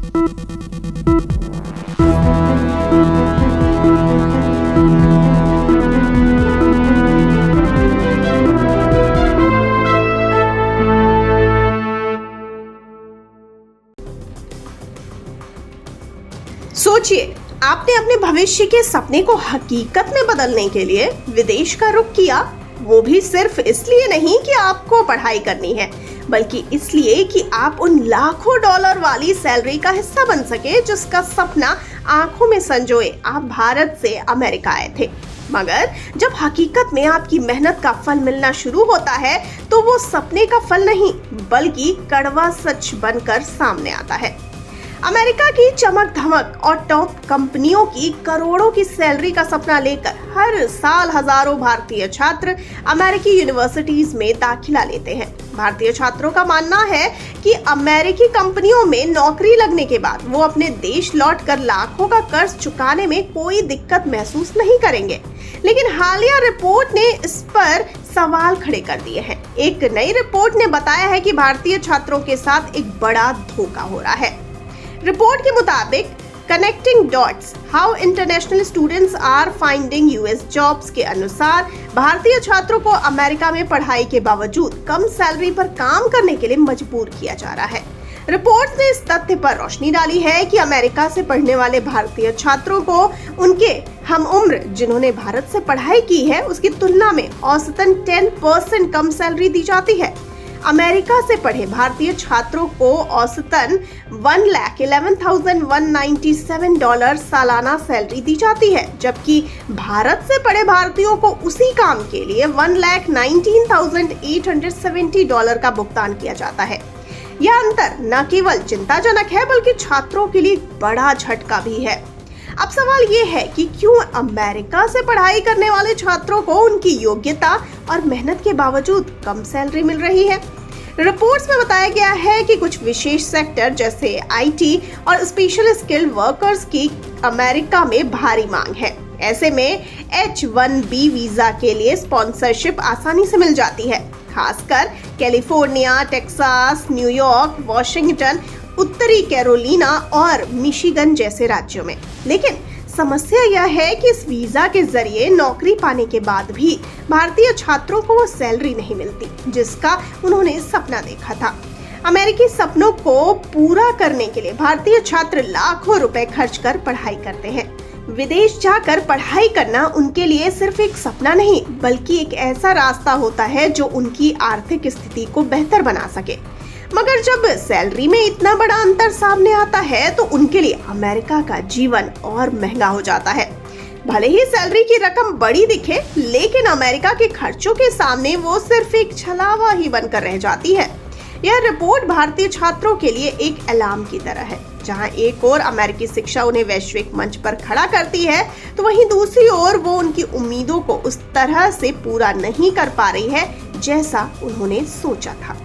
सोचिए, आपने अपने भविष्य के सपने को हकीकत में बदलने के लिए विदेश का रुख किया, वो भी सिर्फ इसलिए नहीं कि आपको पढ़ाई करनी है, बल्कि इसलिए कि आप उन लाखों डॉलर वाली सैलरी का हिस्सा बन सके जिसका सपना आंखों में संजोए आप भारत से अमेरिका आए थे। मगर जब हकीकत में आपकी मेहनत का फल मिलना शुरू होता है तो वो सपने का फल नहीं बल्कि कड़वा सच बनकर सामने आता है। अमेरिका की चमक धमक और टॉप कंपनियों की करोड़ों की सैलरी का सपना लेकर हर साल हजारों भारतीय छात्र अमेरिकी यूनिवर्सिटीज में दाखिला लेते हैं। भारतीय छात्रों का मानना है कि अमेरिकी कंपनियों में नौकरी लगने के बाद वो अपने देश लौटकर लाखों का कर्ज चुकाने में कोई दिक्कत महसूस नहीं करेंगे। लेकिन हालिया रिपोर्ट ने इस पर सवाल खड़े कर दिए हैं। एक नई रिपोर्ट ने बताया है कि भारतीय छात्रों के साथ एक बड़ा धोखा हो रहा है। रिपोर्ट के मुताबिक connecting dots how international students are finding US jobs के अनुसार भारतीय छात्रों को अमेरिका में पढ़ाई के बावजूद कम सैलरी पर काम करने के लिए मजबूर किया जा रहा है। रिपोर्ट ने इस तथ्य पर रोशनी डाली है कि अमेरिका से पढ़ने वाले भारतीय छात्रों को उनके हम उम्र जिन्होंने भारत से पढ़ाई की है उसकी तुलना में औसतन 10% कम सैलरी दी जाती है। अमेरिका से पढ़े भारतीय छात्रों को औसतन $1,11,197 सालाना सैलरी दी जाती है, जबकि भारत से पढ़े भारतीयों को उसी काम के लिए $1,19,870 का भुगतान किया जाता है। यह अंतर न केवल चिंताजनक है बल्कि छात्रों के लिए बड़ा झटका भी है। अब सवाल ये है कि क्यों अमेरिका से पढ़ाई करने वाले छात्रों को उनकी योग्यता और मेहनत के बावजूद कम सैलरी मिल रही है। रिपोर्ट्स में बताया गया है कि कुछ विशेष सेक्टर जैसे आईटी और स्पेशल स्किल्ड वर्कर्स की अमेरिका में भारी मांग है। ऐसे में H-1B वीजा के लिए स्पॉन्सरशिप आसानी से मिल जाती है, खासकर कैलिफोर्निया, टेक्सास, न्यूयॉर्क, वॉशिंगटन, उत्तरी कैरोलिना और मिशिगन जैसे राज्यों में। लेकिन समस्या यह है कि इस वीजा के जरिए नौकरी पाने के बाद भी भारतीय छात्रों को वो सैलरी नहीं मिलती जिसका उन्होंने सपना देखा था। अमेरिकी सपनों को पूरा करने के लिए भारतीय छात्र लाखों रुपए खर्च कर पढ़ाई करते हैं। विदेश जाकर पढ़ाई करना उनके लिए सिर्फ एक सपना नहीं बल्कि एक ऐसा रास्ता होता है जो उनकी आर्थिक स्थिति को बेहतर बना सके। मगर जब सैलरी में इतना बड़ा अंतर सामने आता है तो उनके लिए अमेरिका का जीवन और महंगा हो जाता है। भले ही सैलरी की रकम बड़ी दिखे, लेकिन अमेरिका के खर्चों के सामने वो सिर्फ एक छलावा ही बनकर रह जाती है। यह रिपोर्ट भारतीय छात्रों के लिए एक अलार्म की तरह है। जहां एक ओर अमेरिकी शिक्षा उन्हें वैश्विक मंच पर खड़ा करती है तो वहीं दूसरी ओर वो उनकी उम्मीदों को उस तरह से पूरा नहीं कर पा रही है जैसा उन्होंने सोचा था।